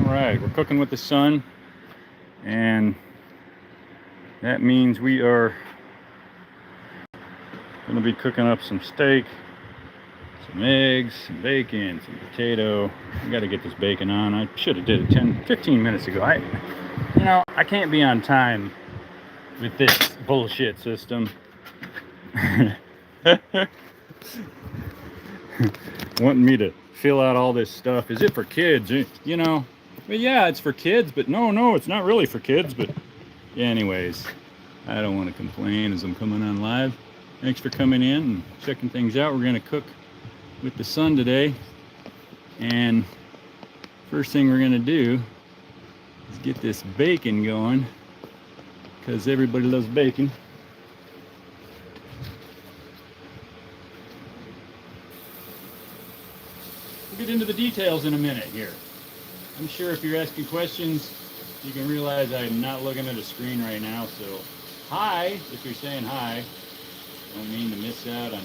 Alright, we're cooking with the sun, and that means we are going to be cooking up some steak, some eggs, some bacon, some potato. I got to get this bacon on. I should have did it 15 minutes ago. I can't be on time with this bullshit system. Wanting me to fill out all this stuff. Is it for kids? Well, yeah, it's for kids, but no, it's not really for kids. But yeah, anyways, I don't want to complain as I'm coming on live. Thanks for coming in and checking things out. We're going to cook with the sun today. And first thing we're going to do is get this bacon going, because everybody loves bacon. We'll get into the details in a minute here. I'm sure if you're asking questions, you can realize I'm not looking at a screen right now. So hi, if you're saying hi. Don't mean to miss out on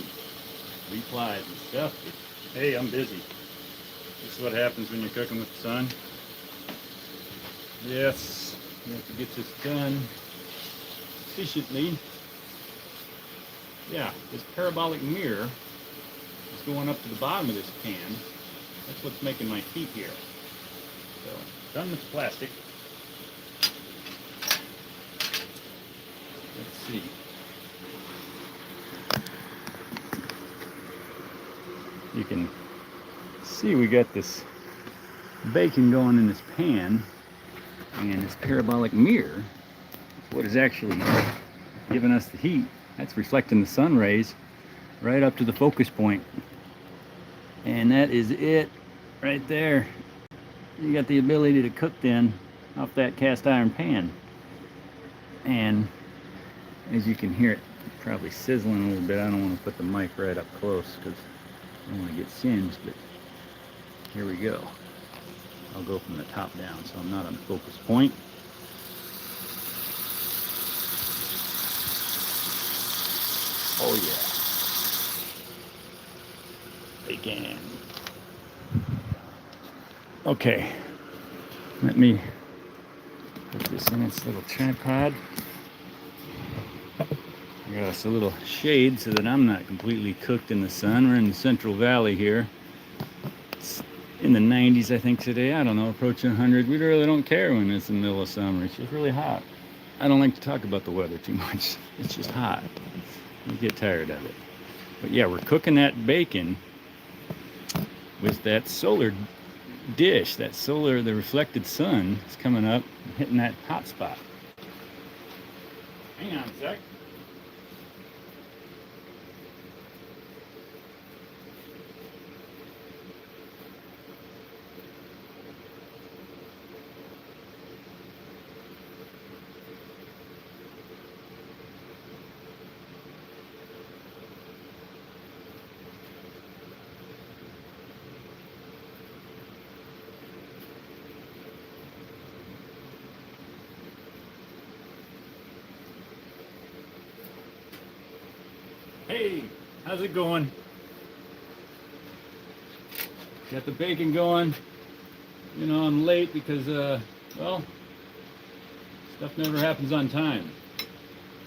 replies and stuff, but hey, I'm busy. This is what happens when you're cooking with the sun. Yes, you have to get this done efficiently. Yeah, this parabolic mirror is going up to the bottom of this pan. That's what's making my heat here. So, done with the plastic. Let's see. You can see we got this bacon going in this pan, and this parabolic mirror is what is actually giving us the heat. That's reflecting the sun rays right up to the focus point. And that is it right there. You got the ability to cook then off that cast iron pan. And as you can hear it probably sizzling a little bit. I don't want to put the mic right up close because I don't want to get singed, but here we go. I'll go from the top down so I'm not on focus point. Oh yeah. Bacon. Okay. Let me put this in its little tripod. I got us a little shade so that I'm not completely cooked in the sun. We're in the Central Valley here. It's in the 90s, I think, today. I don't know, approaching 100. We really don't care when it's in the middle of summer. It's just really hot. I don't like to talk about the weather too much. It's just hot. You get tired of it. But yeah, we're cooking that bacon with that solar dish. That solar, the reflected sun is coming up and hitting that hot spot. Hang on a sec. Hey, how's it going? Got the bacon going. You know, I'm late because, well, stuff never happens on time.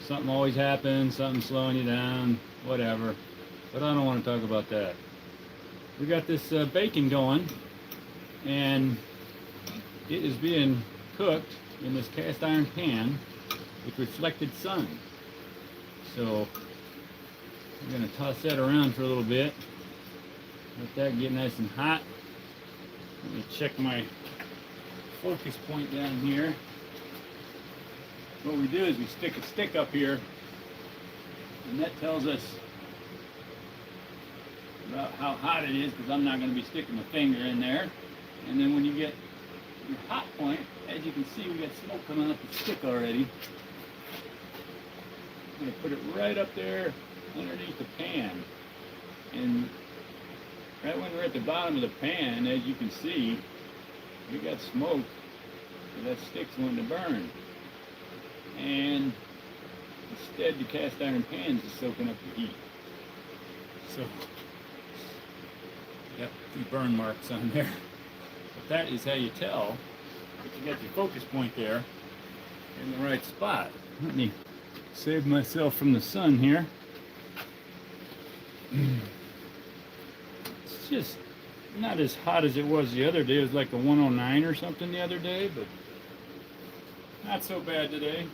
Something always happens, something slowing you down, whatever. But I don't want to talk about that. We got this bacon going, and it is being cooked in this cast iron pan with reflected sun. So I'm going to toss that around for a little bit. Let that get nice and hot. Let me check my focus point down here. What we do is we stick a stick up here, and that tells us about how hot it is, because I'm not going to be sticking my finger in there. And then when you get your hot point, as you can see, we got smoke coming up the stick already. I'm going to put it right up there underneath the pan, and right when we're at the bottom of the pan, as you can see, we got smoke, so that stick's wanting to burn, and instead the cast iron pans is soaking up the heat. So got a few burn marks on there, but that is how you tell But you got your focus point there in the right spot. Let me save myself from the sun here. It's just not as hot as it was the other day. It was like a 109 or something the other day, but not so bad today.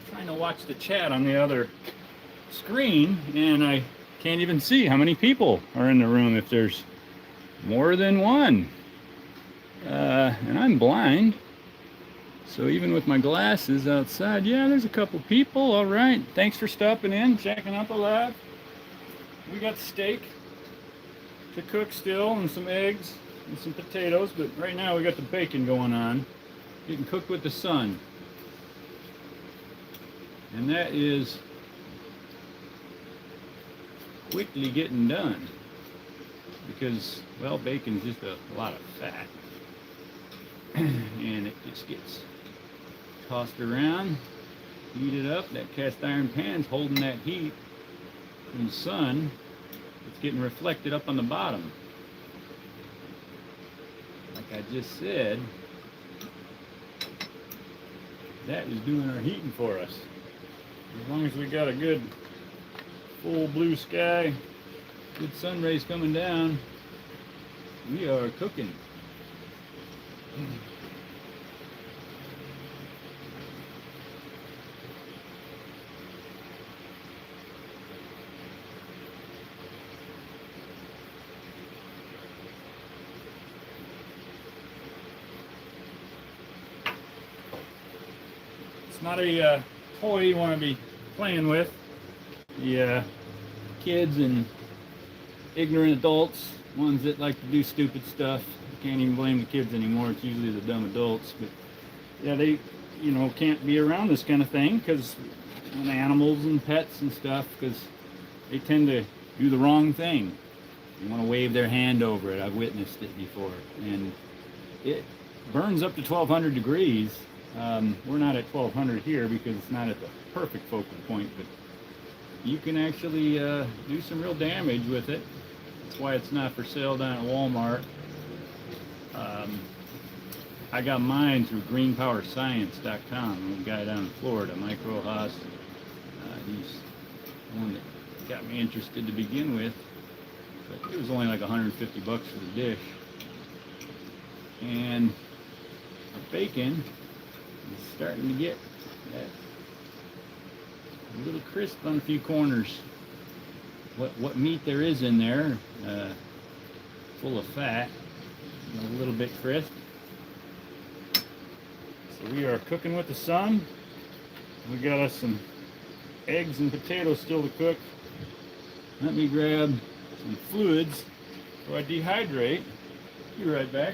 Trying to watch the chat on the other screen, and I can't even see how many people are in the room if there's more than one. And I'm blind, so even with my glasses outside, yeah, there's a couple people. All right, thanks for stopping in, checking out the lab. We got steak to cook still, and some eggs and some potatoes, but right now we got the bacon going on, getting cooked with the sun. And that is quickly getting done because, well, bacon's just a lot of fat. And it just gets tossed around, heated up. That cast iron pan's holding that heat from the sun. It's getting reflected up on the bottom. Like I just said, that is doing our heating for us. As long as we got a good full blue sky, good sun rays coming down, we are cooking. It's not a toy you want to be playing with. The kids and ignorant adults, ones that like to do stupid stuff. Can't even blame the kids anymore. It's usually the dumb adults. But yeah, they, can't be around this kind of thing because animals and pets and stuff, because they tend to do the wrong thing. They want to wave their hand over it. I've witnessed it before, and it burns up to 1200 degrees. We're not at 1200 here because it's not at the perfect focal point, but you can actually do some real damage with it. That's why it's not for sale down at Walmart. I got mine through greenpowerscience.com. A guy down in Florida, Mike Rojas. He's the one that got me interested to begin with. But it was only like 150 bucks for the dish. And the bacon is starting to get that a little crisp on a few corners. What meat there is in there, full of fat, and a little bit crisp. So we are cooking with the sun. We got us some eggs and potatoes still to cook. Let me grab some fluids so I dehydrate. Be right back.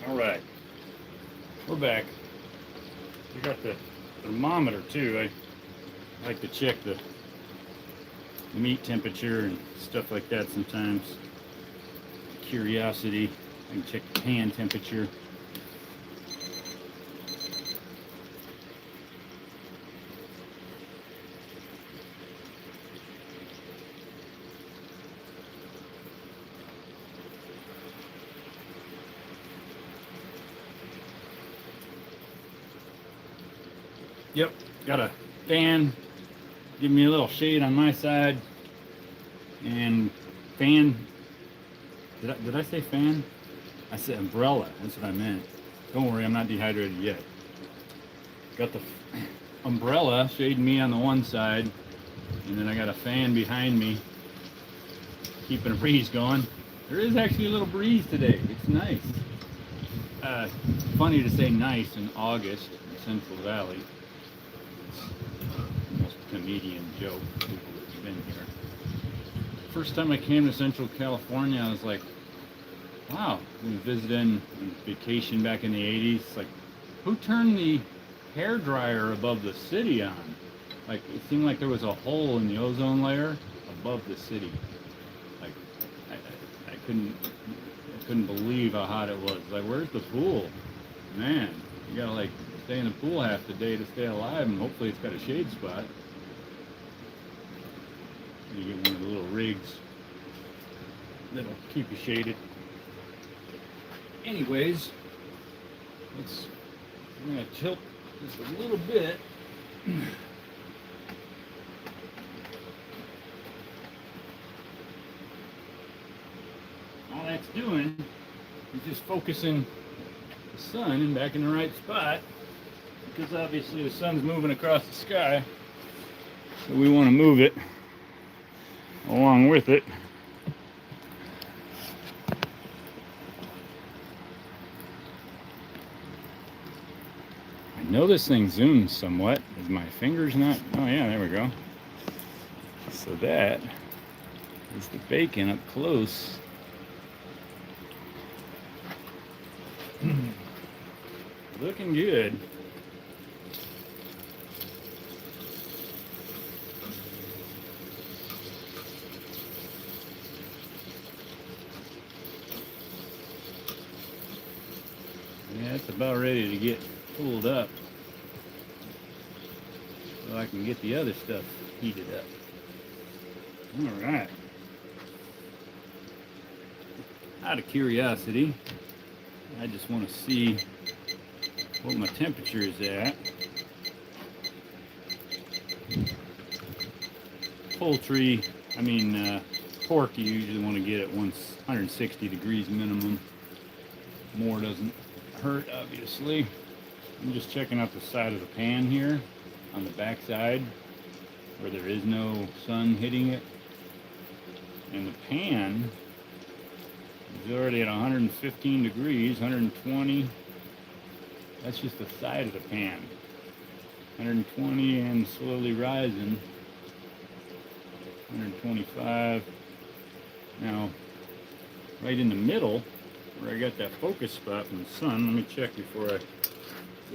All right, we're back. We got the thermometer too. I like to check the meat temperature and stuff like that sometimes. Curiosity. I can check the pan temperature. Yep, got a fan, give me a little shade on my side, and fan, did I say fan? I said umbrella, that's what I meant. Don't worry, I'm not dehydrated yet. Got the umbrella shading me on the one side, and then I got a fan behind me keeping a breeze going. There is actually a little breeze today. It's nice. Funny to say nice in August in Central Valley. It's almost a comedian joke, people that's been here. First time I came to Central California, I was like, wow, we visited on vacation back in the 80s. It's like, who turned the hair dryer above the city on? Like, it seemed like there was a hole in the ozone layer above the city. Like, I couldn't believe how hot it was. Like, where's the pool? Man, you gotta like stay in the pool half the day to stay alive, and hopefully it's got a shade spot. You get one of the little rigs that'll keep you shaded. Anyways, I'm gonna tilt just a little bit. All that's doing is just focusing the sun back in the right spot, because obviously the sun's moving across the sky, so we want to move it along with it. I know this thing zooms somewhat. Is my fingers not? Oh yeah, there we go. So that is the bacon up close. Looking good. Yeah, it's about ready to get pulled up, so I can get the other stuff heated up. All right. Out of curiosity, I just want to see what my temperature is at. Poultry, pork, you usually want to get at 160 degrees minimum. More doesn't hurt, obviously. I'm just checking out the side of the pan here on the back side where there is no sun hitting it. And the pan is already at 115 degrees, 120. That's just the side of the pan. 120 and slowly rising. 125. Now, right in the middle, where I got that focus spot from the sun, let me check before I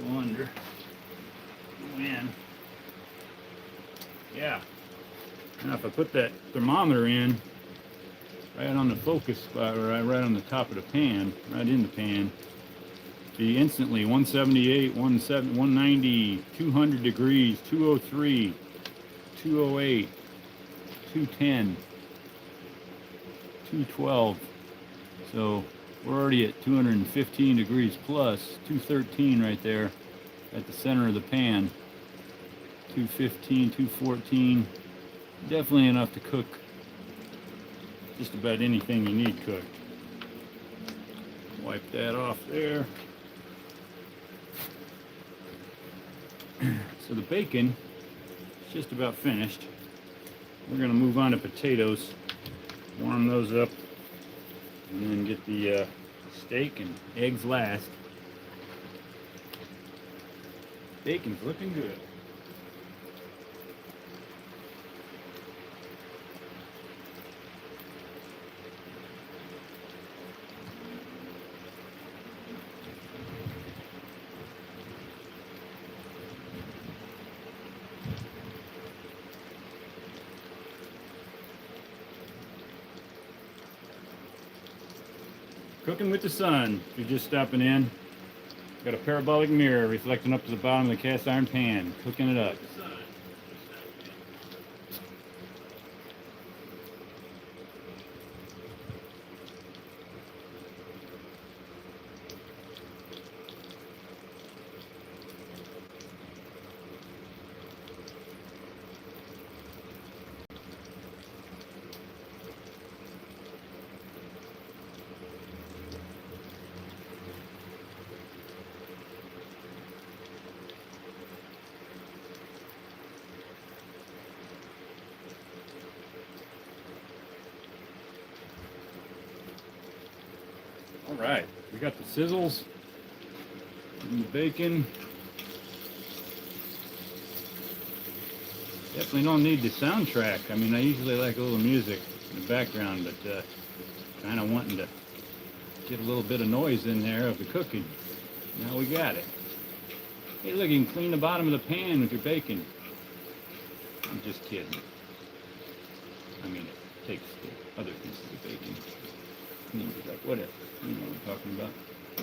go under. Go in. Yeah. Now if I put that thermometer in right on the focus spot, or right on the top of the pan, right in the pan, be instantly 178, 190, 200 degrees, 203, 208, 210, 212. So we're already at 215 degrees plus, 213 right there at the center of the pan. 215, 214, definitely enough to cook just about anything you need cooked. Wipe that off there. So the bacon is just about finished. We're going to move on to potatoes, warm those up, and then get the steak and eggs last. Bacon's looking good. Cooking with the sun. If you're just stopping in, got a parabolic mirror reflecting up to the bottom of the cast iron pan, cooking it up. Alright, we got the sizzles and the bacon. Definitely don't need the soundtrack. I mean, I usually like a little music in the background, but kind of wanting to get a little bit of noise in there of the cooking. Now we got it. Hey, look, you can clean the bottom of the pan with your bacon. I'm just kidding. I mean, it takes the other pieces of bacon, cleans it up, whatever. You know what I'm talking about.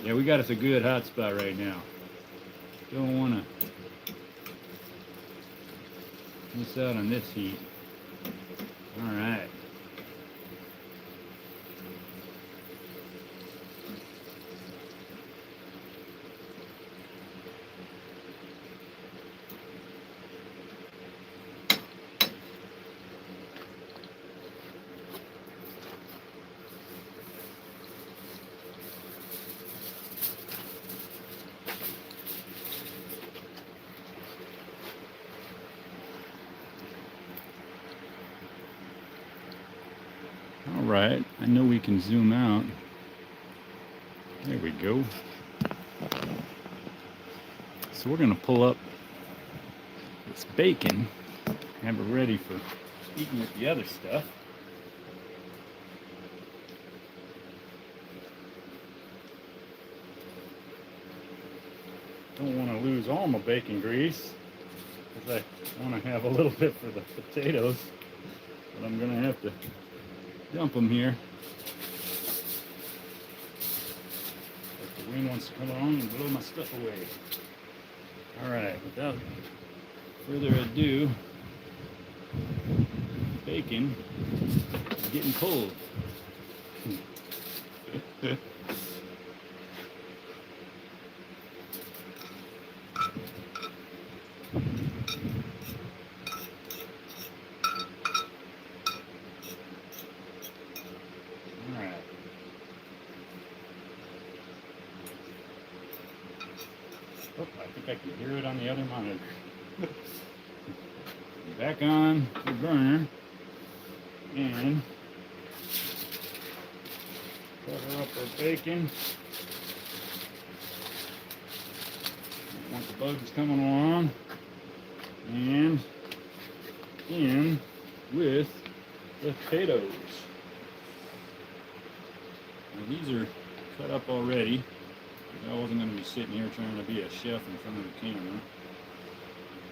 Yeah, we got us a good hot spot right now. Don't want to miss out on this heat. All right. Alright, I know we can zoom out. There we go. So we're going to pull up this bacon, have it ready for eating with the other stuff. Don't want to lose all my bacon grease, because I want to have a little bit for the potatoes, but I'm going to have to dump them here. If the wind wants to come along and blow my stuff away. Alright, without further ado, bacon is getting pulled. Oh, I think I can hear it on the other monitor. Back on the burner and cover up our bacon. Once the bugs coming along, and in with the potatoes. Now these are cut up already. I wasn't going to be sitting here trying to be a chef in front of the camera.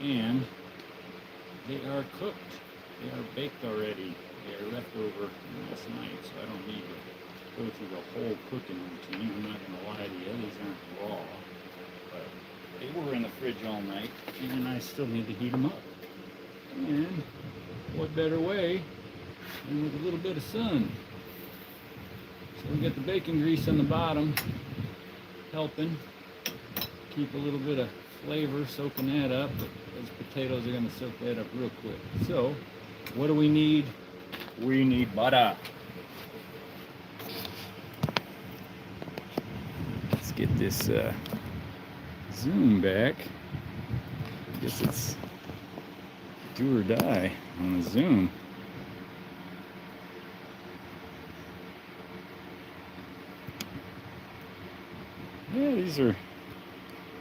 And they are cooked. They are baked already. They are left over from last night, so I don't need to go through the whole cooking routine. I'm not going to lie to you, these aren't raw. But they were in the fridge all night, and I still need to heat them up. And what better way than with a little bit of sun. So we get the bacon grease on the bottom, helping keep a little bit of flavor, soaking that up, but those potatoes are going to soak that up real quick. So, what do we need? We need butter. Let's get this zoom back. I guess it's do or die on the zoom. Yeah, these are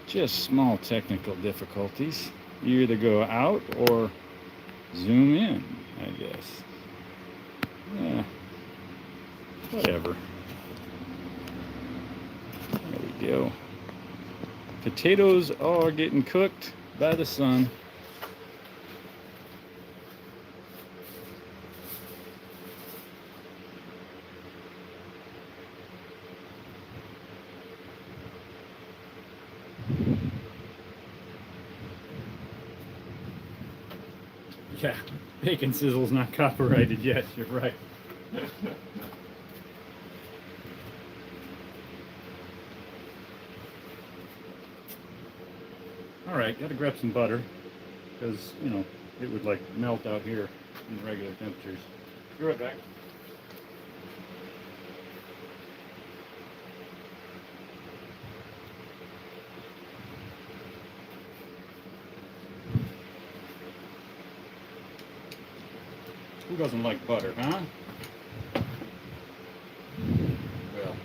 just small technical difficulties. You either go out or zoom in, I guess. Yeah, whatever. There we go. Potatoes are getting cooked by the sun. Yeah, bacon sizzle's not copyrighted yet, you're right. Alright, gotta grab some butter, because, you know, it would like melt out here in regular temperatures. Be right back. Who doesn't like butter, huh? Well,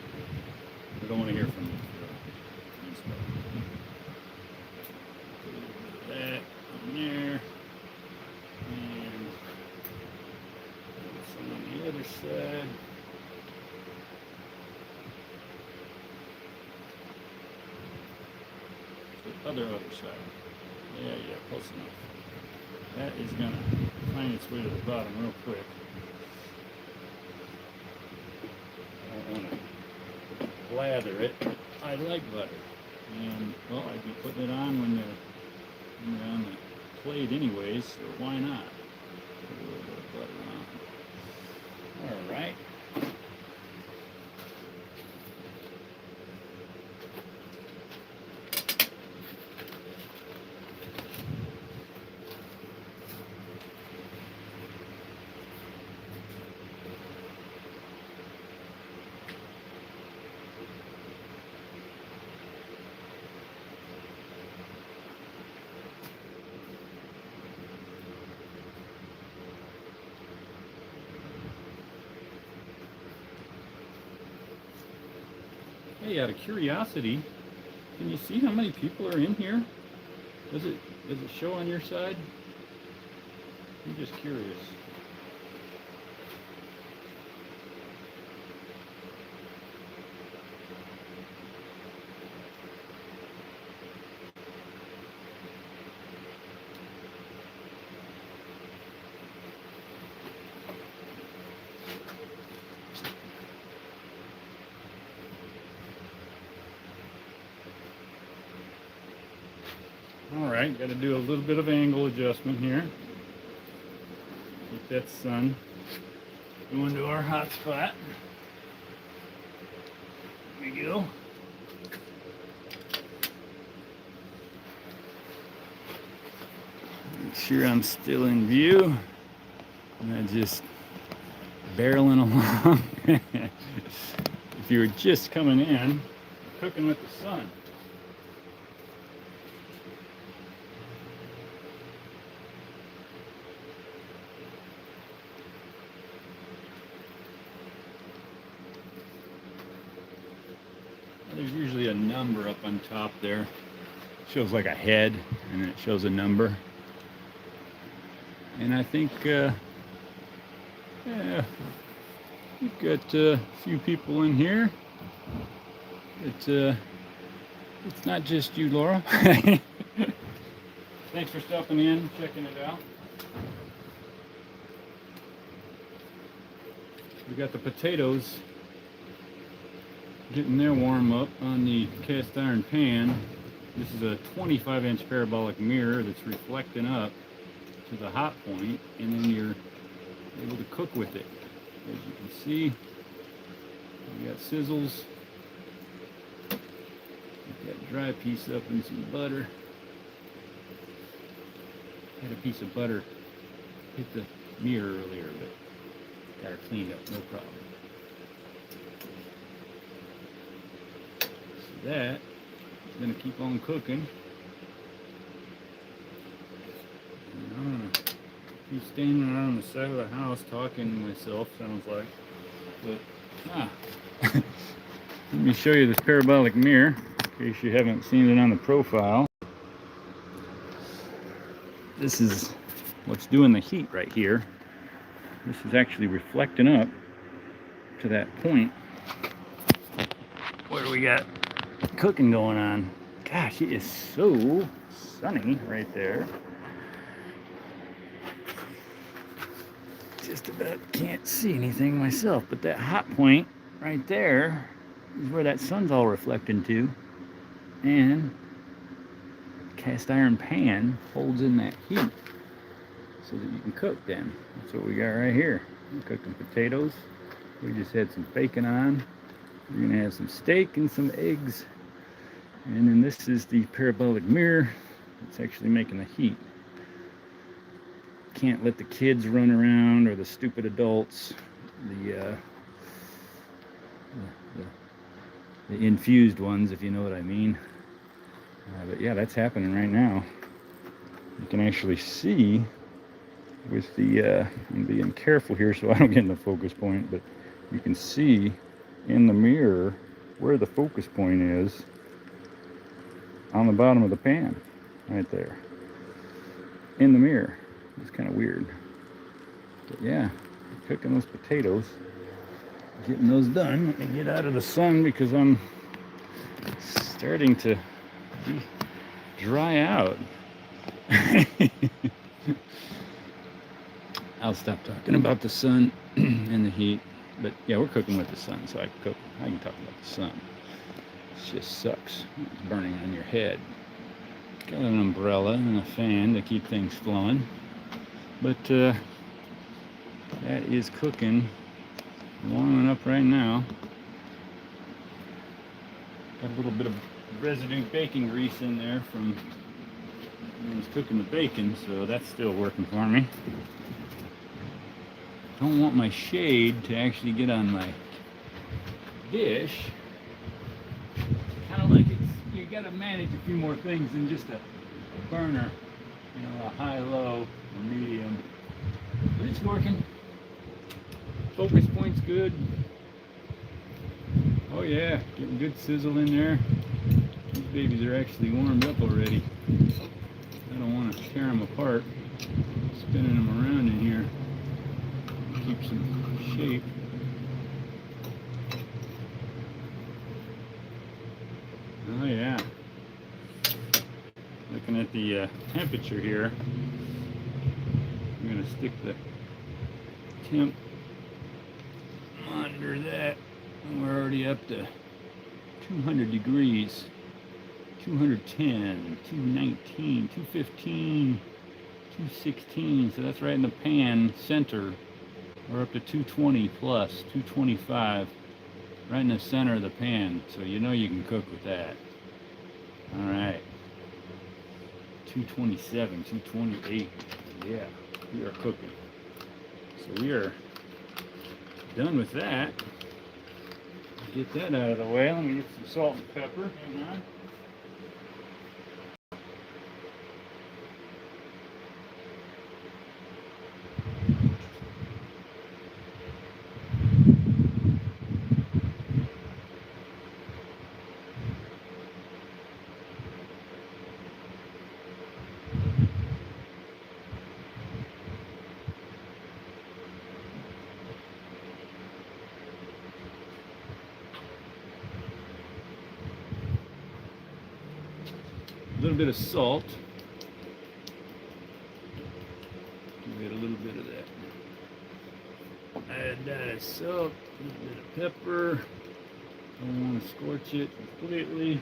other side. Yeah, close enough. That is gonna find its way to the bottom real quick. I don't want to lather it. I like butter. And, well, I'd be putting it on when they're on the plate anyways, so why not? Put a little bit of butter on. Alright. Hey, out of curiosity, can you see how many people are in here? Does it show on your side? I'm just curious. Alright, got to do a little bit of angle adjustment here. Get that sun going to our hot spot. There we go. Make sure I'm still in view. I'm not just barreling along. If you were just coming in, cooking with the sun. There's usually a number up on top there. It shows like a head, and then it shows a number. And I think, yeah, we've got a few people in here. It's not just you, Laura. Thanks for stopping in, checking it out. We got the potatoes getting their warm up on the cast iron pan. This is a 25-inch parabolic mirror that's reflecting up to the hot point, and then you're able to cook with it. As you can see, we got sizzles. We've got dry piece up in some butter. Had a piece of butter hit the mirror earlier, but got her cleaned up, no problem. That is going to keep on cooking. I'm going to be standing around the side of the house talking to myself, sounds like. But, let me show you this parabolic mirror, in case you haven't seen it on the profile. This is what's doing the heat right here. This is actually reflecting up to that point where we got cooking going on. Gosh, it is so sunny right there. Just about can't see anything myself, but that hot point right there is where that sun's all reflecting to, and cast iron pan holds in that heat so that you can cook then. That's what we got right here. We're cooking potatoes. We just had some bacon on. We're gonna have some steak and some eggs. And then this is the parabolic mirror. It's actually making the heat. Can't let the kids run around, or the stupid adults, the infused ones, if you know what I mean. But yeah, that's happening right now. You can actually see with the, I'm being careful here so I don't get in the focus point, but you can see in the mirror where the focus point is on the bottom of the pan, right there, in the mirror. It's kind of weird, but yeah, cooking those potatoes, getting those done. Let me get out of the sun because I'm starting to be dry out. I'll stop talking about the sun and the heat. But yeah, we're cooking with the sun, so I can talk about the sun. It just sucks. It's burning on your head. Got an umbrella and a fan to keep things flowing. But that is cooking, warming up right now. Got a little bit of residue bacon grease in there from when I was cooking the bacon, so that's still working for me. Don't want my shade to actually get on my dish. Kind of like you gotta manage a few more things than just a burner, you know, a high-low or medium. But it's working. Focus point's good. Oh yeah, getting good sizzle in there. These babies are actually warmed up already. I don't want to tear them apart. Spinning them around in here. Keep some shape. Oh yeah. Looking at the temperature here, I'm going to stick the temp monitor that, and we're already up to 200 degrees, 210, 219, 215, 216, so that's right in the pan center. We're up to 220 plus, 225, right in the center of the pan, so you know you can cook with that. All right, 227, 228, yeah, we are cooking. So we are done with that. Get that out of the way. Let me get some salt and pepper. Hang on. A little bit of salt. Give it a little bit of that. Add that of salt, a little bit of pepper. Don't want to scorch it completely.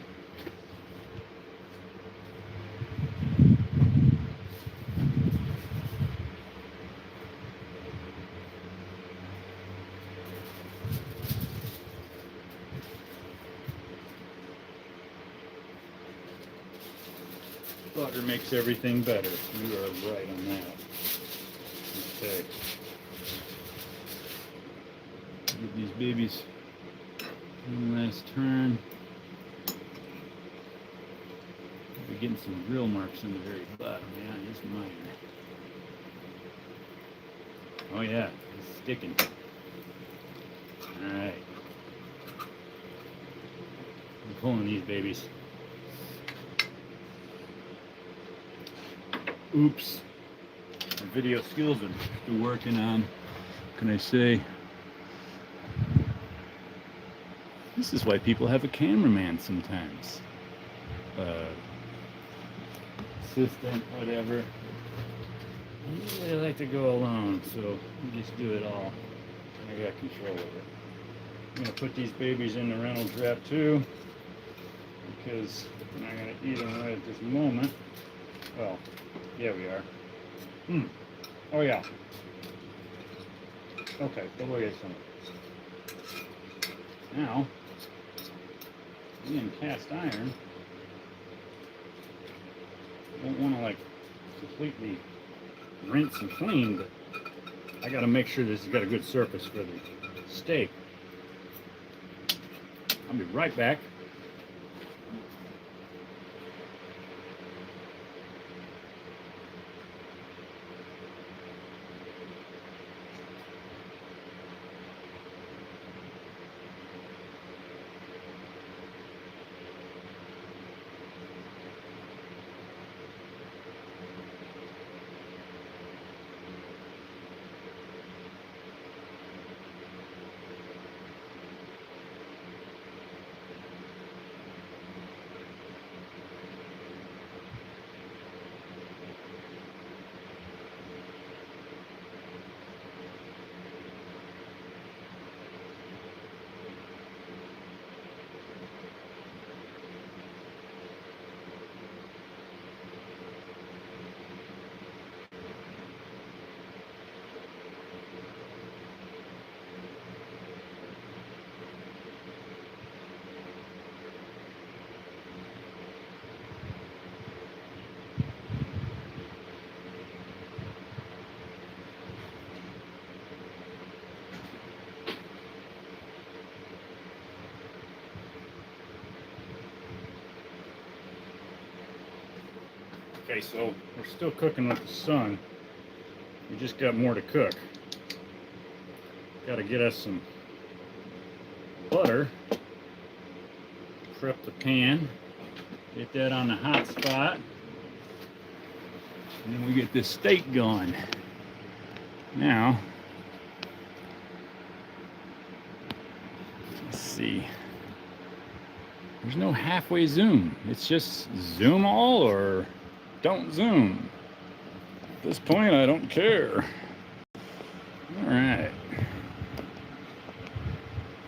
Butter makes everything better. You are right on that. Okay. Give these babies one last turn. We're getting some grill marks on the very bottom. Yeah, here's mine. Oh yeah, it's sticking. Alright. I'm pulling these babies. Oops. My video skills are still working on. What can I say? This is why people have a cameraman sometimes. Assistant, whatever. They like to go alone, so we just do it all. I got control of it. I'm going to put these babies in the rental trap too, because I'm not going to eat them right at this moment. Well, yeah, we are. Oh, yeah. Okay, go look at some. Now, being cast iron, I don't want to like completely rinse and clean, but I got to make sure this has got a good surface for the steak. I'll be right back. Okay, so we're still cooking with the sun. We just got more to cook. Got to get us some butter. Prep the pan. Get that on the hot spot. And then we get this steak going. Now, let's see. There's no halfway zoom. It's just zoom all or don't zoom. At this point, I don't care. All right.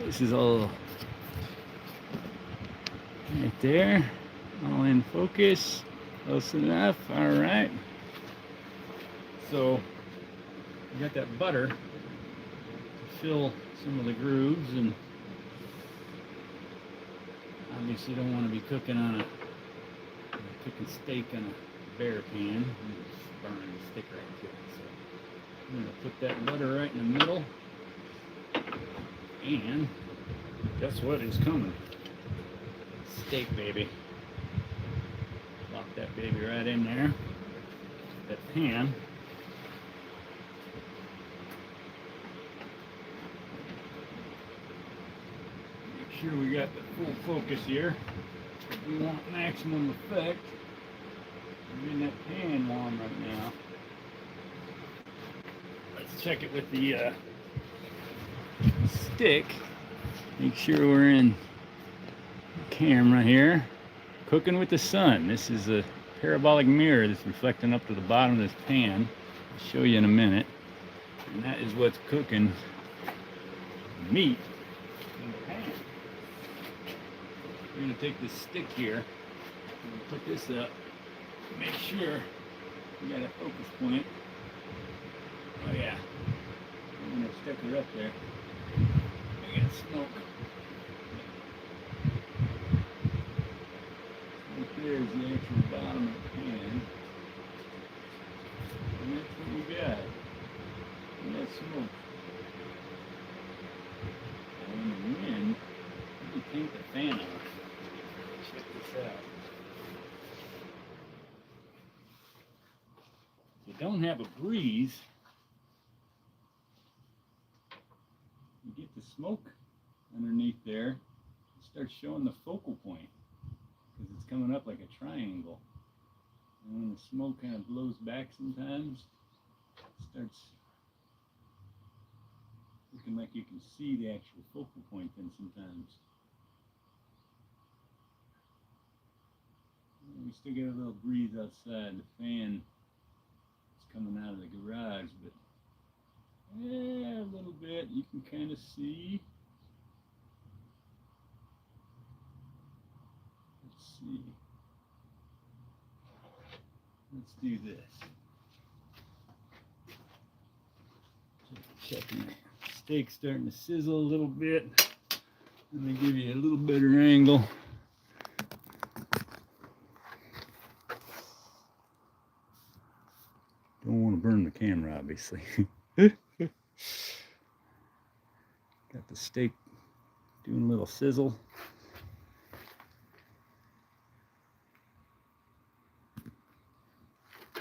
This is all right there. All in focus. Close enough. All right. So, we got that butter to fill some of the grooves, and obviously don't want to be cooking steak on a bare pan. Just burn and stick right to it. So I'm going to put that butter right in the middle. And guess what is coming? Steak, baby. Lock that baby right in there. That pan. Make sure we got the full focus here. We want maximum effect. I'm getting that pan warm right now. Let's check it with the stick. Make sure we're in camera here. Cooking with the sun. This is a parabolic mirror that's reflecting up to the bottom of this pan. I'll show you in a minute. And that is what's cooking meat in the pan. We're going to take this stick here and put this up. Make sure we got a focus point. Oh yeah. I'm going to stick her up there. We got smoke. Right there is the actual bottom of the pan. And that's what we got. We got smoke. And in the wind, let me take the fan off. Check this out. If you don't have a breeze, you get the smoke underneath there. It starts showing the focal point because it's coming up like a triangle. And when the smoke kind of blows back sometimes, it starts looking like you can see the actual focal point then sometimes. And we still get a little breeze outside. The fan is coming out of the garage, but yeah, a little bit. You can kind of see. Let's see. Let's do this. Checking that steak starting to sizzle a little bit. Let me give you a little better angle. Don't want to burn the camera, obviously. Got the steak doing a little sizzle.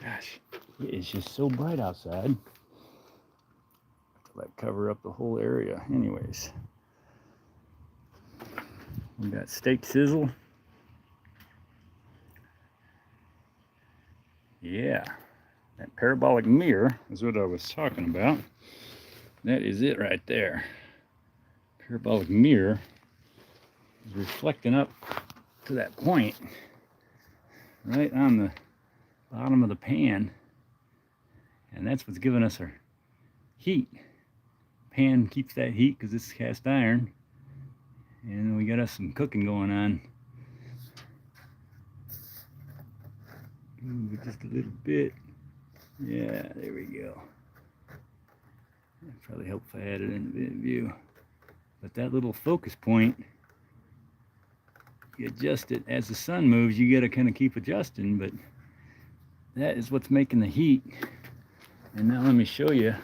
Gosh, it is just so bright outside. Like cover up the whole area. Anyways, we got steak sizzle. Yeah, that parabolic mirror is what I was talking about. That is it right there. Parabolic mirror is reflecting up to that point right on the bottom of the pan, and that's what's giving us our heat. Pan keeps that heat because it's cast iron, and we got us some cooking going on. Move it just a little bit. Yeah, there we go. That'd probably help if I had it in the view. But that little focus point, you adjust it as the sun moves. You got to kind of keep adjusting, but that is what's making the heat. And now let me show you.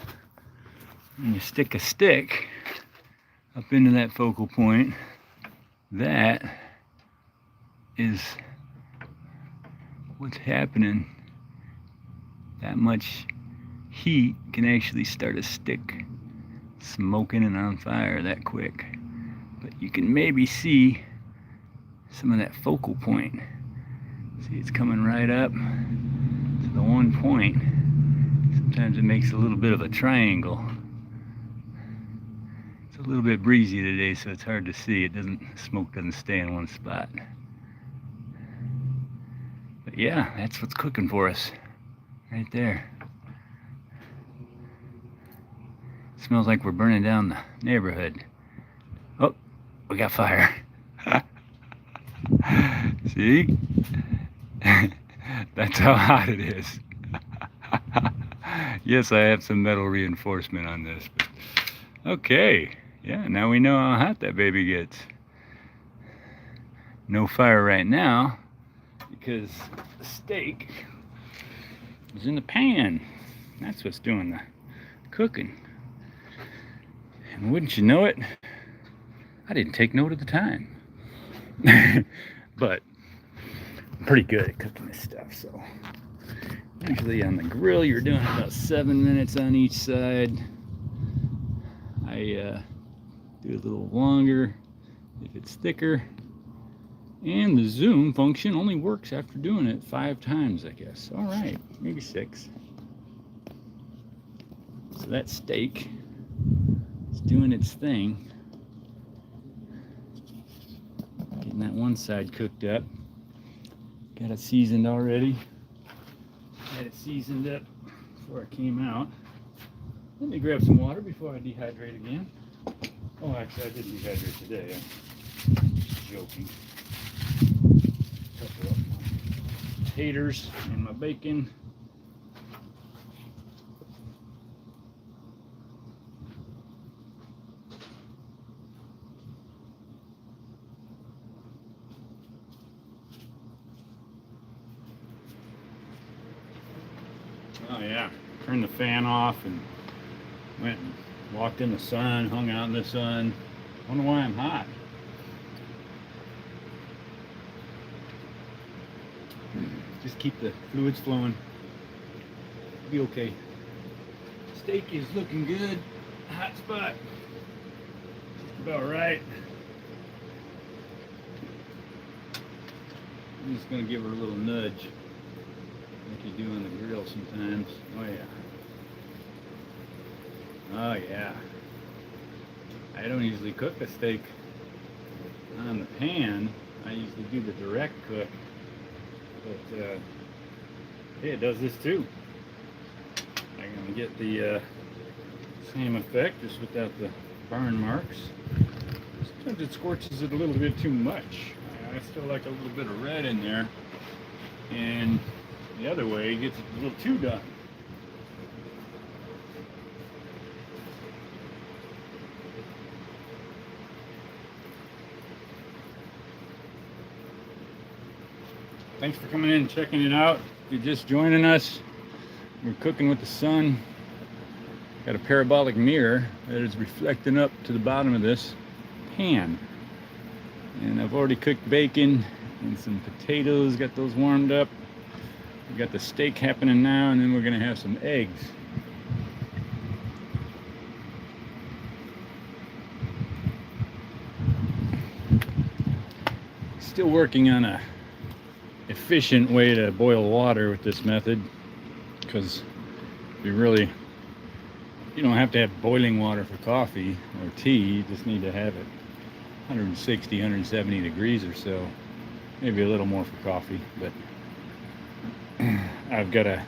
When you stick a stick up into that focal point, that is what's happening that much heat can actually start a stick smoking and on fire that quick. But you can maybe see some of that focal point. See, it's coming right up to the one point. Sometimes it makes a little bit of a triangle. It's a little bit breezy today, so it's hard to see. Smoke doesn't stay in one spot. But yeah, that's what's cooking for us right there. Smells like we're burning down the neighborhood. Oh, we got fire. See? That's how hot it is. Yes, I have some metal reinforcement on this. But okay, yeah, now we know how hot that baby gets. No fire right now because the steak is in the pan. That's what's doing the cooking. And wouldn't you know it, I didn't take note of the time. But I'm pretty good at cooking this stuff, so usually on the grill you're doing about 7 minutes on each side. I do a little longer if it's thicker, and the zoom function only works after doing it 5 times, I guess. All right, maybe 6. So that steak is doing its thing. Getting that one side cooked up. Got it seasoned already. Had it seasoned up before I came out. Let me grab some water before I dehydrate again. Oh, actually, I did dehydrate today. I'm just joking. Cover up my taters and my bacon. Oh yeah, turned the fan off and went and walked in the sun, hung out in the sun. Wonder why I'm hot. Just keep the fluids flowing. Be okay. Steak is looking good. Hot spot. Just about right. I'm just gonna give her a little nudge, like you do on the grill sometimes. Oh yeah. Oh yeah. I don't usually cook a steak on the pan. I usually do the direct cook. But hey, it does this too. I'm gonna get the same effect, just without the burn marks. Sometimes it scorches it a little bit too much. I still like a little bit of red in there, and the other way it gets a little too done. Thanks for coming in and checking it out. If you're just joining us, we're cooking with the sun. Got a parabolic mirror that is reflecting up to the bottom of this pan. And I've already cooked bacon and some potatoes, got those warmed up. We got the steak happening now, and then we're gonna have some eggs. Still working on a efficient way to boil water with this method, because you don't have to have boiling water for coffee or tea. You just need to have it 160, 170 degrees or so, maybe a little more for coffee. But I've got a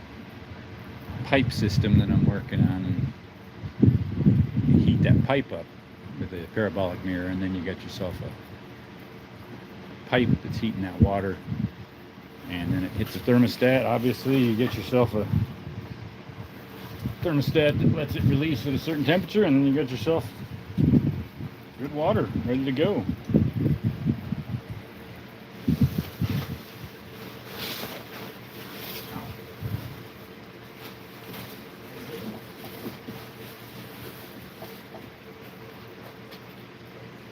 pipe system that I'm working on, and you heat that pipe up with a parabolic mirror, and then you got yourself a pipe that's heating that water, and then it hits the thermostat. Obviously you get yourself a thermostat that lets it release at a certain temperature, and then you got yourself good water ready to go.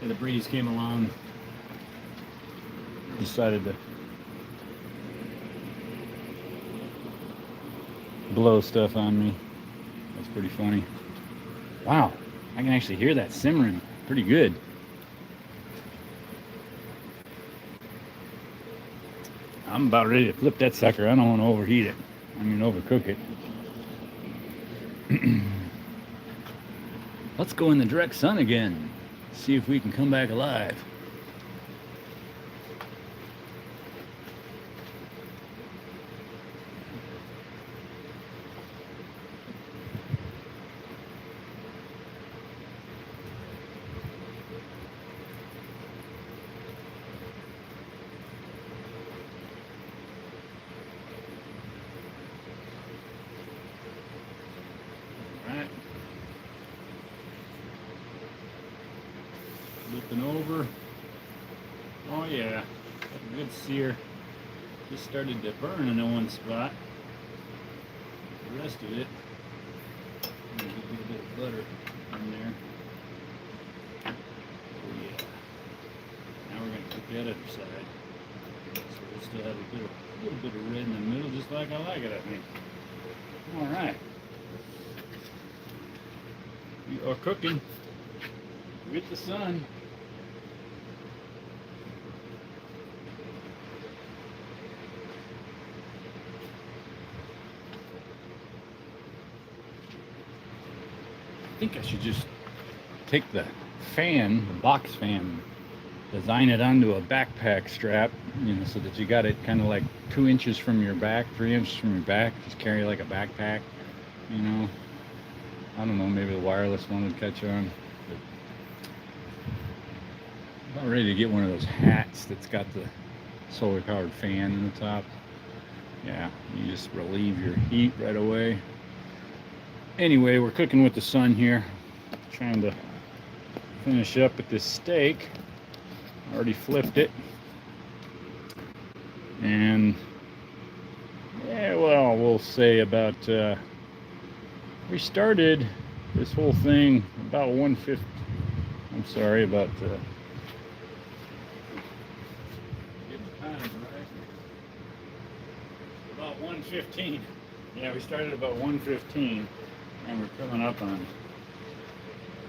And the breeze came along, decided to blow stuff on me. That's pretty funny. Wow, I can actually hear that simmering pretty good. I'm about ready to flip that sucker. I don't want to overheat it. I mean, overcook it. Let's go in the direct sun again. See if we can come back alive. Flipping over. Oh yeah, a good sear. Just started to burn in one spot. The rest of it, a little bit of butter in there. Oh yeah. Now we're going to cook that other side. So we'll still have a little bit of red in the middle, just like I like it, I think. All right. We are cooking with the sun. I think I should just take the fan, the box fan, design it onto a backpack strap, you know, so that you got it kind of like 2 inches from your back, 3 inches from your back. Just carry like a backpack, you know. I don't know, maybe the wireless one would catch on. But I'm about ready to get one of those hats that's got the solar powered fan in the top. Yeah, you just relieve your heat right away. Anyway, we're cooking with the sun here. Trying to finish up with this steak. Already flipped it. And yeah, well, we'll say about we started this whole thing about 1:50. I'm sorry about getting the time right. About 1:15. Yeah, we started about 1:15. And we're coming up on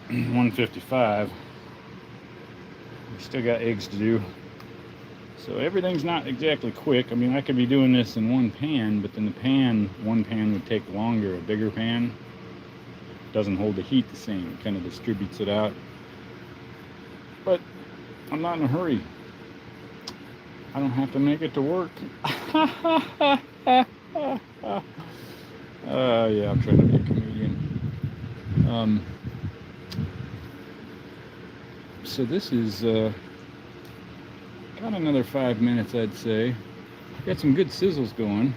1:55. We still got eggs to do. So everything's not exactly quick. I mean, I could be doing this in one pan, but then one pan would take longer. A bigger pan doesn't hold the heat the same. It kind of distributes it out. But I'm not in a hurry. I don't have to make it to work. Yeah, I'm trying to be a comedian. So this is got another 5 minutes, I'd say. Got some good sizzles going.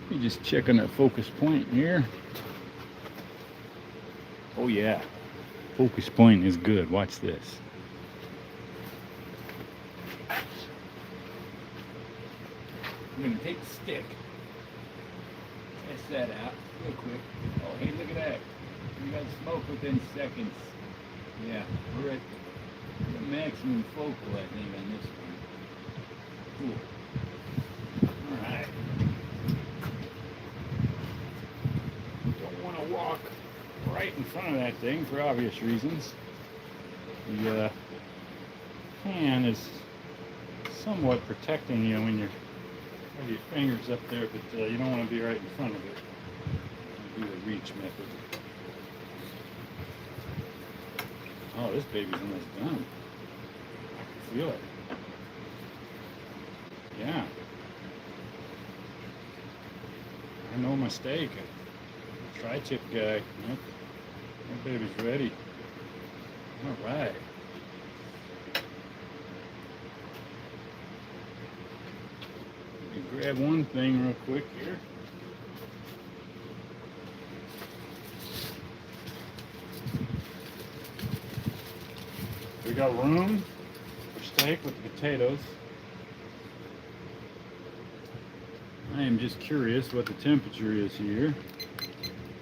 Let me just check on that focus point here. Oh yeah, focus point is good. Watch this. I'm gonna take the stick. Test that out real quick. Oh, hey, look at that. We got smoke within seconds. Yeah, we're at the maximum focal, I think, on this one. Cool. Alright. Don't want to walk right in front of that thing for obvious reasons. The pan is somewhat protecting you when you're have your fingers up there, but you don't want to be right in front of it. Do the reach method. Oh, this baby's almost done. I can feel it. Yeah. I know my steak. Tri-tip guy. Yep. That baby's ready. All right. Grab one thing real quick here. We got room for steak with the potatoes. I am just curious what the temperature is here.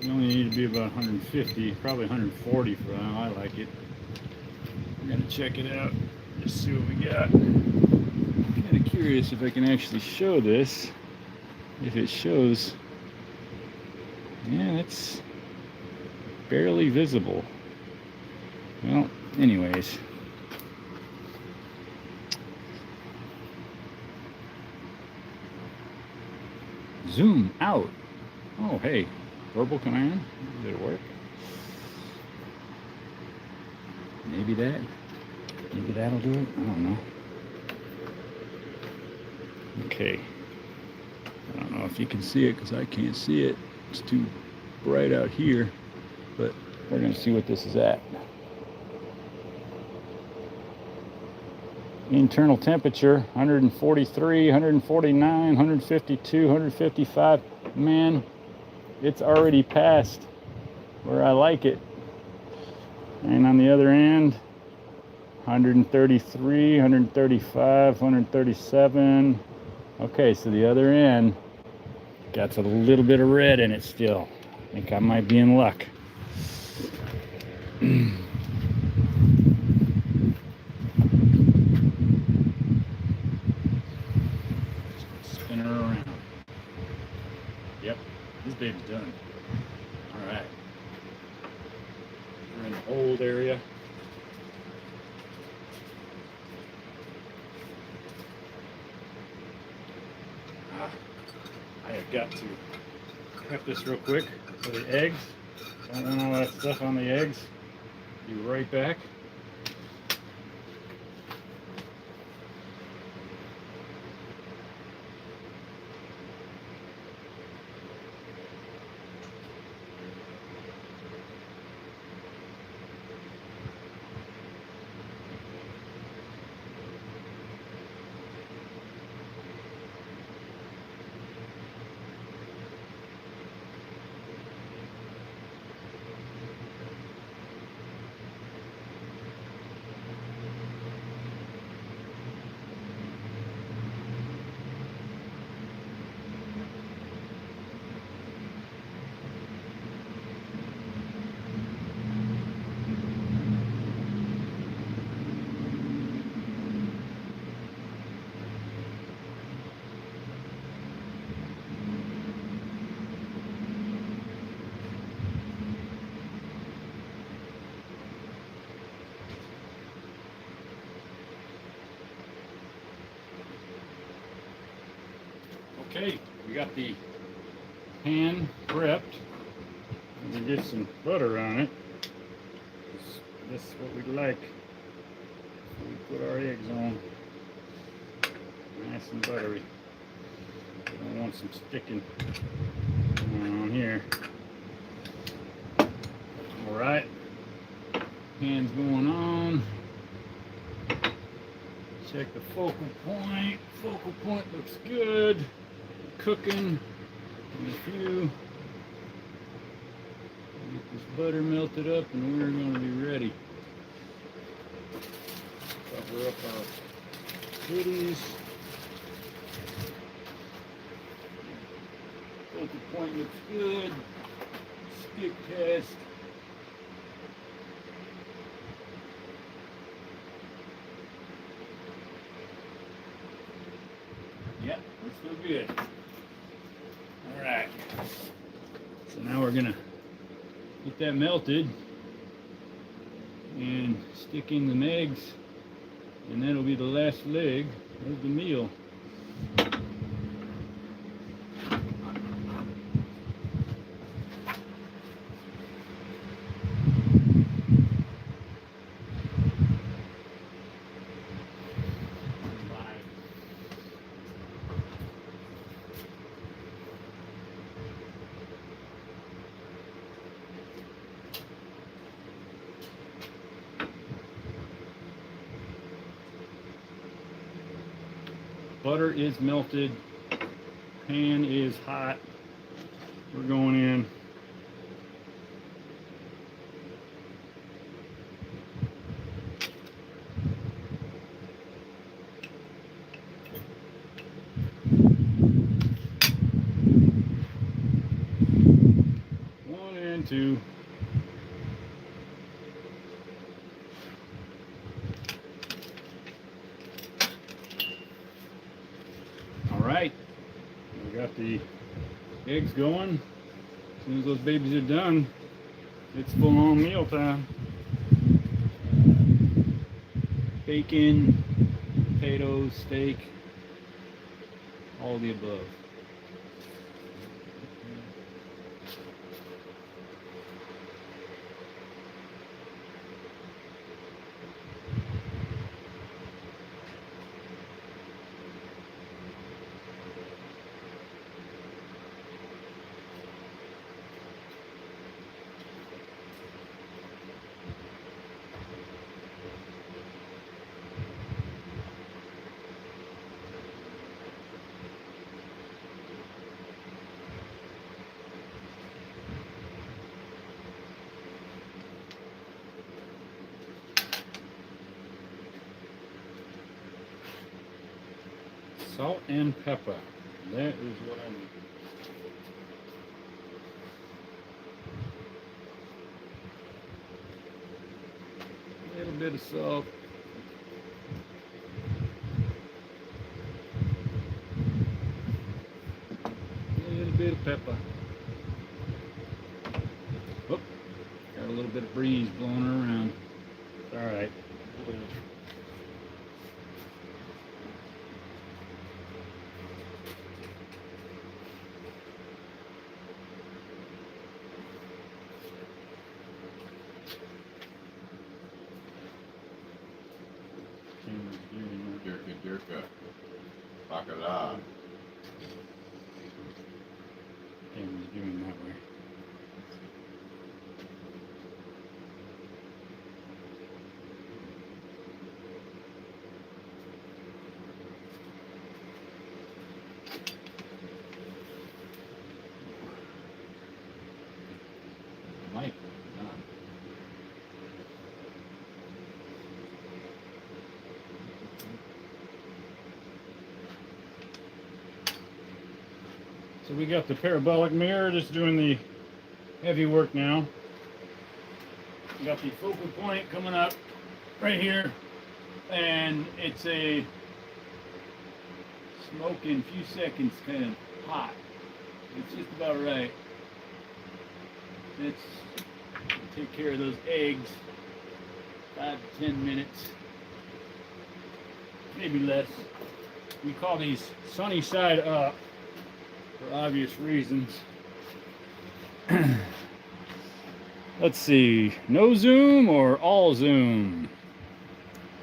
You only need to be about 150, probably 140 for how I like it. We're gonna check it out, just see what we got. Curious if I can actually show this if it shows. Yeah, it's barely visible. Well, anyways. Zoom out. Oh, hey. Verbal command. Did it work? Maybe that'll do it. I don't know. Okay. I don't know if you can see it because I can't see it. It's too bright out here. But we're going to see what this is at. Internal temperature 143, 149, 152, 155. Man, it's already past where I like it. And on the other end, 133, 135, 137. Okay, so the other end got a little bit of red in it still. I think I might be in luck. Spin her around. Yep, this baby's done. All right. We're in the old area. I have got to prep this real quick for the eggs. Don't want all that stuff on the eggs. Be right back. Okay, we got the pan prepped. We get some butter on it. This is what we like. We put our eggs on. Nice and buttery. We don't want some sticking on here. Alright. Pan's going on. Check the focal point. Focal point looks good. Cooking. In a few. Get this butter melted up and we're going to be ready. Cover up our goodies. Focal point looks good. Stick test. Yep, looks so good. Alright. So now we're gonna get that melted and stick in the eggs, and that'll be the last leg of the meal. Butter is melted, pan is hot. We're going in. One and two. All right, we got the Eggs going. As soon as those babies are done, it's full on meal time. Bacon, potatoes, steak, all the above. Salt and pepper. That is what I need. A little bit of salt. A little bit of pepper. Oh, got a little bit of breeze blowing around. It's all right. Dirka. Bacala. Camera's doing that way. Mike. So we got the parabolic mirror just doing the heavy work now. We got the focal point coming up right here, and it's a smoke in a few seconds kind of hot. It's just about right. Let's take care of those eggs. 5 to 10 minutes, maybe less. We call these sunny side up for obvious reasons. Let's see, no zoom or all zoom?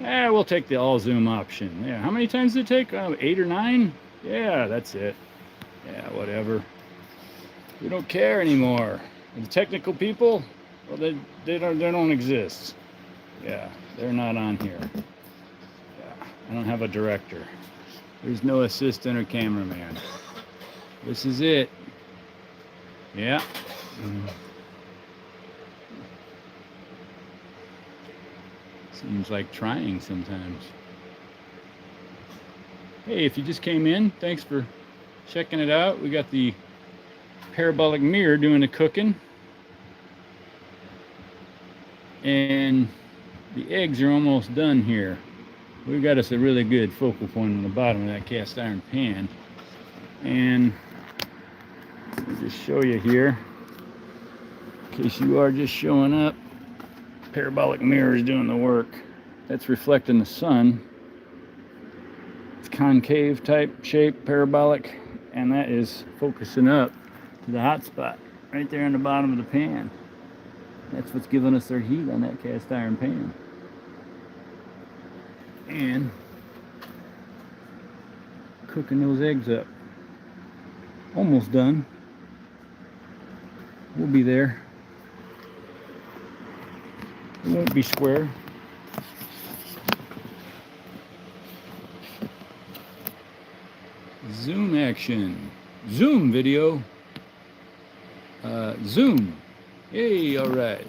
Yeah, we'll take the all zoom option. Yeah, how many times did it take? 8 or 9? Yeah, that's it. Yeah, whatever. We don't care anymore. And the technical people, well, they don't exist. Yeah, they're not on here. Yeah, I don't have a director. There's no assistant or cameraman. This is it. Yeah. Seems like trying sometimes. Hey, if you just came in, thanks for checking it out. We got the parabolic mirror doing the cooking. And the eggs are almost done here. We've got us a really good focal point on the bottom of that cast iron pan. And I'll just show you here, in case you are just showing up. Parabolic mirror is doing the work. That's reflecting the sun. It's concave type shape, parabolic, and that is focusing up to the hot spot right there in the bottom of the pan. That's what's giving us their heat on that cast iron pan. And cooking those eggs up. Almost done. We'll be there. It won't be square. Zoom action. Zoom video. Zoom. Yay, alright.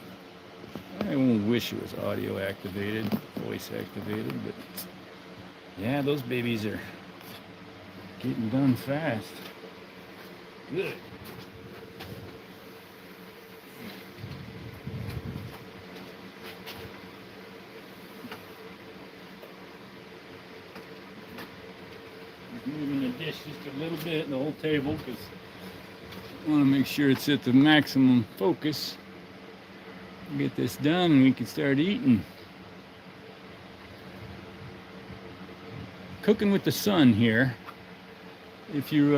I won't wish it was audio activated, voice activated, but yeah, those babies are getting done fast. Good. Moving the dish just a little bit, the whole table, because Want to make sure it's at the maximum focus. Get this done and we can start eating. Cooking with the sun here. If you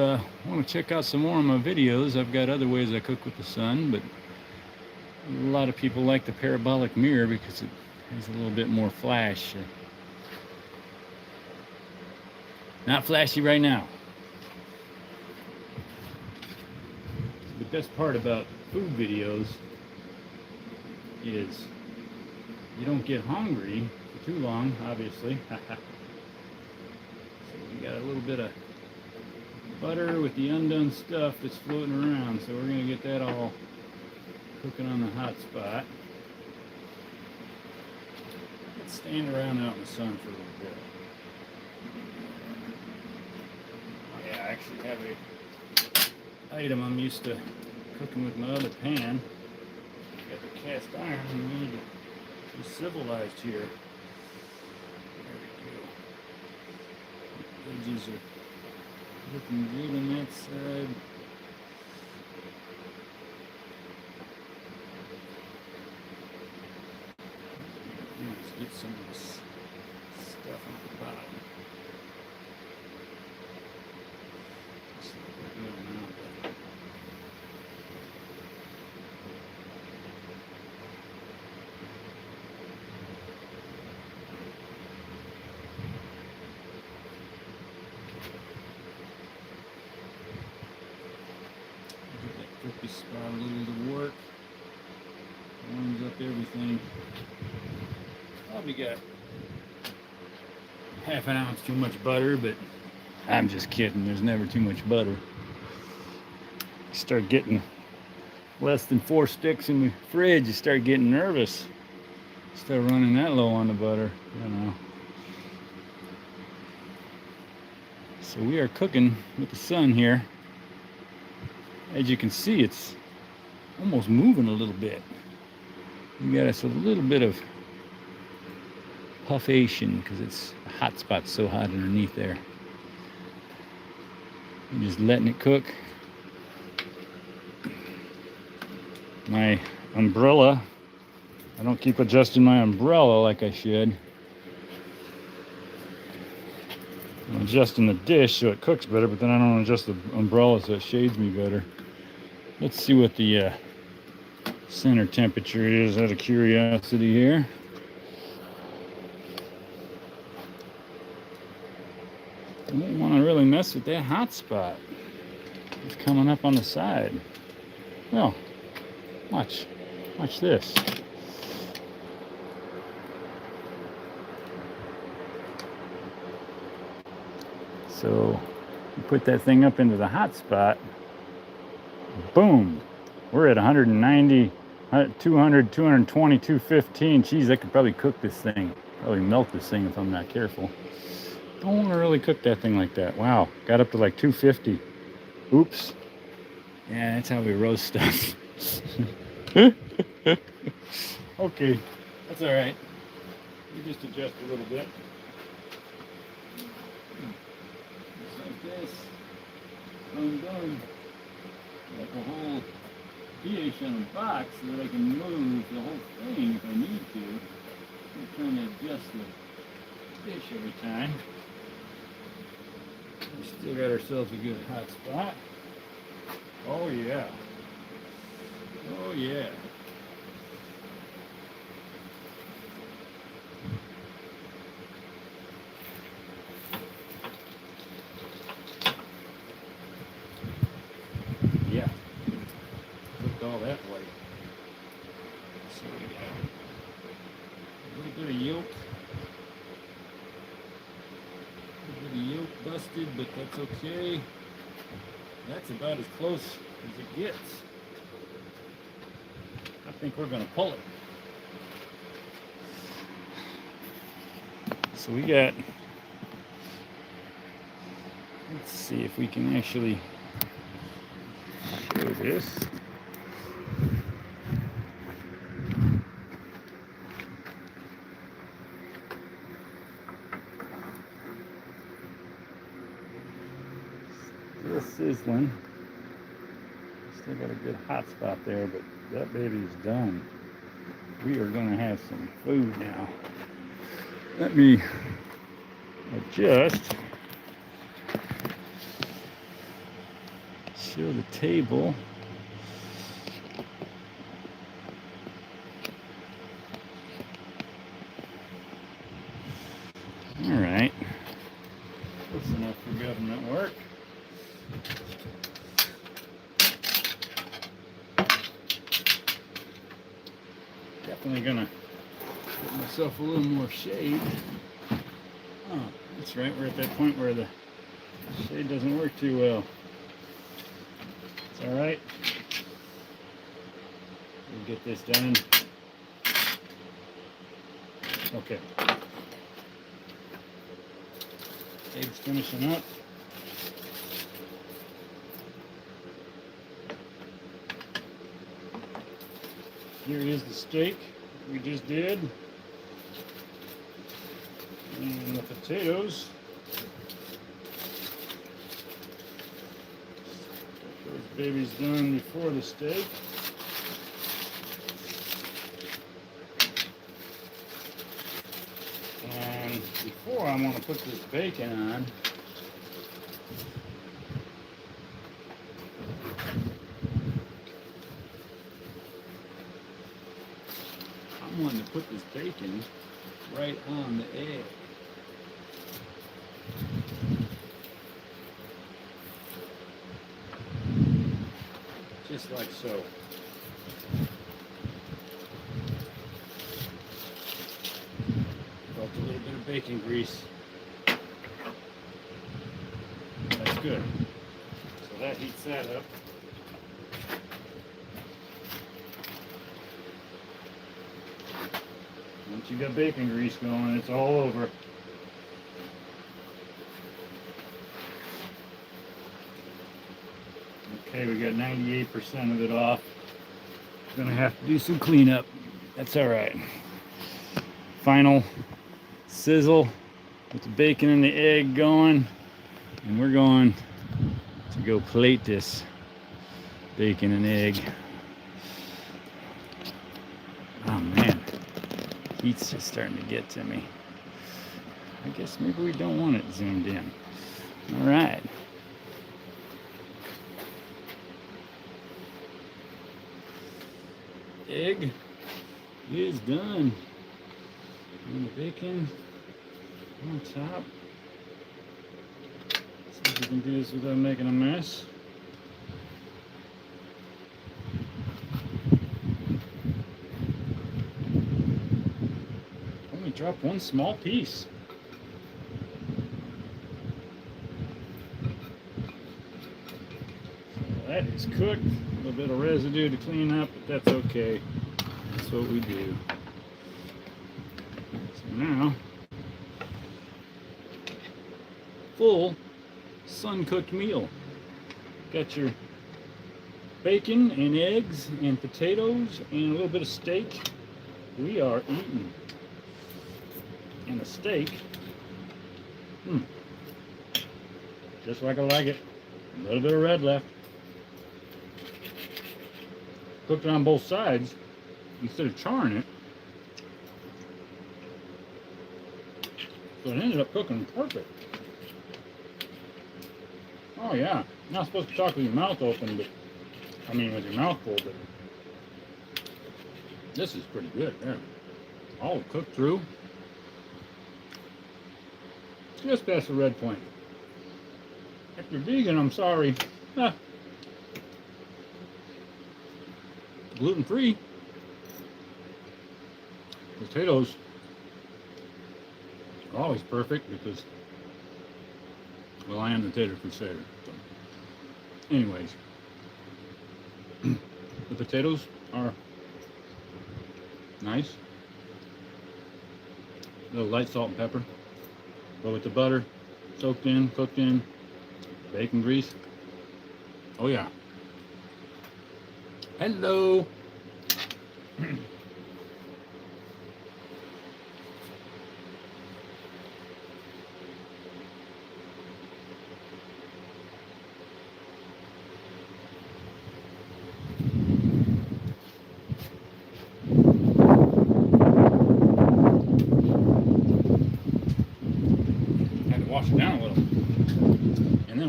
want to check out some more of my videos, I've got other ways I cook with the sun, but a lot of people like the parabolic mirror because it has a little bit more flash. Not flashy right now. The best part about food videos is you don't get hungry for too long, obviously. So we got a little bit of butter with the undone stuff that's floating around, so we're going to get that all cooking on the hot spot. Let's stand around out in the sun for a little bit. Oh yeah, I actually have a item I'm used to cooking with my other pan. Got the cast iron, and we need to be civilized here. There we go. The edges are looking good on that side. Let's get some of this stuff on the bottom. Just a good amount of it. Get that cookie spot a little to work. Warms up everything. Probably got half an ounce too much butter, but I'm just kidding. There's never too much butter. Start getting less than 4 sticks in the fridge, you start getting nervous. Start running that low on the butter, you know. So we are cooking with the sun here. As you can see, it's almost moving a little bit. We got us a little bit of puffation because it's the hot spot's so hot underneath there. I'm just letting it cook. My umbrella, I don't keep adjusting my umbrella like I should. I'm adjusting the dish so it cooks better, but then I don't adjust the umbrella so it shades me better. Let's see what the center temperature is out of curiosity here. I don't want to really mess with that hot spot. It's coming up on the side. Well, watch this. So you put that thing up into the hot spot, boom, we're at 190, 200, 220, 215. Geez, I could probably cook this thing, probably melt this thing if I'm not careful. Don't want to really cook that thing like that. Wow, got up to like 250. Oops. Yeah, that's how we roast stuff. Okay, that's all right. You just adjust a little bit. Just like this. Undone. Like a whole dish on a box so that I can move the whole thing if I need to. I'm trying to adjust the dish every time. We still got ourselves a good hot spot. Oh yeah. Oh yeah. Yeah. Cooked all that way. So we got a little bit of yolk. A little bit of yolk busted, but that's okay. That's about as close as it gets. I think we're gonna pull it. So we got, let's see if we can actually show this. Still sizzling. Still got a good hot spot there, but that baby's done. We are gonna have some food now. Let me adjust. Show the table. All right. Close enough for government work. Definitely gonna get myself a little more shade. Oh, that's right. We're at that point where the shade doesn't work too well. It's all right. We'll get this done. Okay. Eggs finishing up. Here is the steak we just did. And the potatoes. Got those babies done before the steak. And before I want to put this bacon on, I'm wanting to put this bacon right on the egg. Just like so. Felt a little bit of bacon grease. That's good. So that heats that up. Once you got bacon grease going, it's all over. Okay, we got 98% of it off. Gonna have to do some cleanup. That's all right. Final sizzle with the bacon and the egg going, and we're going to go plate this bacon and egg. Oh man, heat's just starting to get to me. I guess maybe we don't want it zoomed in. All right. Egg is done. And the bacon on top. See if we can do this without making a mess. Only drop one small piece. So that is cooked. A little bit of residue to clean up, but that's okay. That's what we do. So now, full sun-cooked meal. Got your bacon and eggs and potatoes and a little bit of steak. We are eating. And a steak, just like I like it. A little bit of red left. Cooked it on both sides instead of charring it. So it ended up cooking perfect. Oh yeah, not supposed to talk with your mouth open, but I mean with your mouth full, but this is pretty good there. All cooked through. Just past the red point. If you're vegan, I'm sorry. Gluten-free. Potatoes are always perfect because, well, I am the tater crusader. So. Anyways, the potatoes are nice. A little light salt and pepper. But with the butter, soaked in, cooked in, bacon grease. Oh yeah. Hello.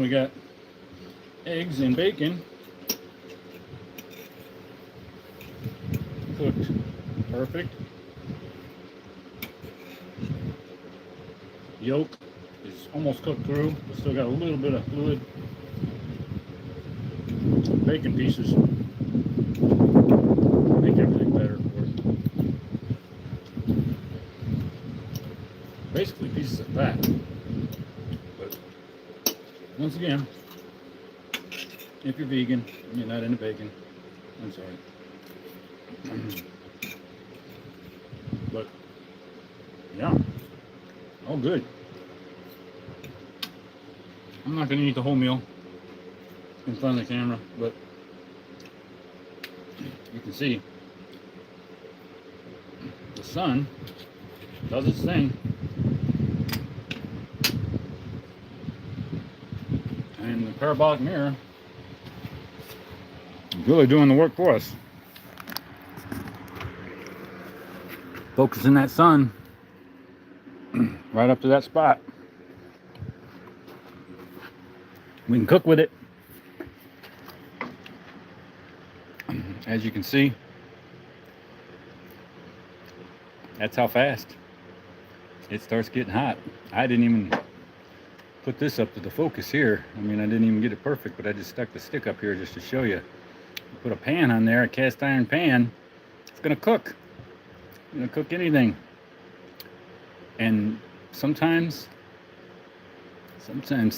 we got eggs and bacon cooked perfect. Yolk is almost cooked through, but still got a little bit of fluid. Bacon pieces make everything better, of course. Basically pieces of fat. But once again, if you're vegan and you're not into bacon, I'm sorry. But yeah, all good. I'm not going to eat the whole meal in front of the camera, but you can see the sun does its thing, and the parabolic mirror is really doing the work for us, focusing that sun right up to that spot. We can cook with it. As you can see, that's how fast it starts getting hot. I didn't even put this up to the focus here. I mean, I didn't even get it perfect, but I just stuck the stick up here just to show you. Put a pan on there, a cast iron pan. It's gonna cook. It's gonna cook anything. And sometimes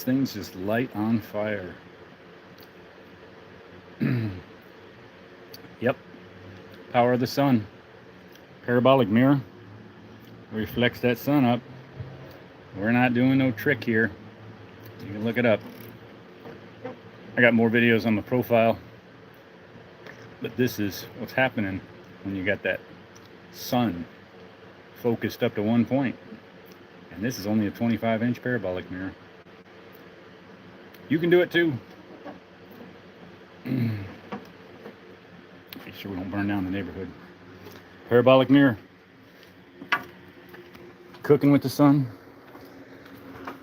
things just light on fire. Yep, power of the sun. Parabolic mirror reflects that sun up. We're not doing no trick here. You can look it up. I got more videos on the profile, but this is what's happening when you got that sun focused up to one point. And this is only a 25-inch parabolic mirror. You can do it too. Make sure we don't burn down the neighborhood. Parabolic mirror. Cooking with the sun.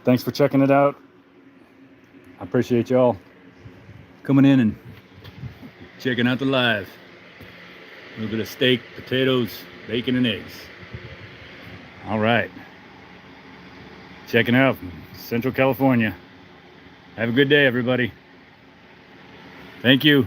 Thanks for checking it out. I appreciate y'all coming in and checking out the live. A little bit of steak, potatoes, bacon, and eggs. All right. Checking out from Central California. Have a good day, everybody. Thank you.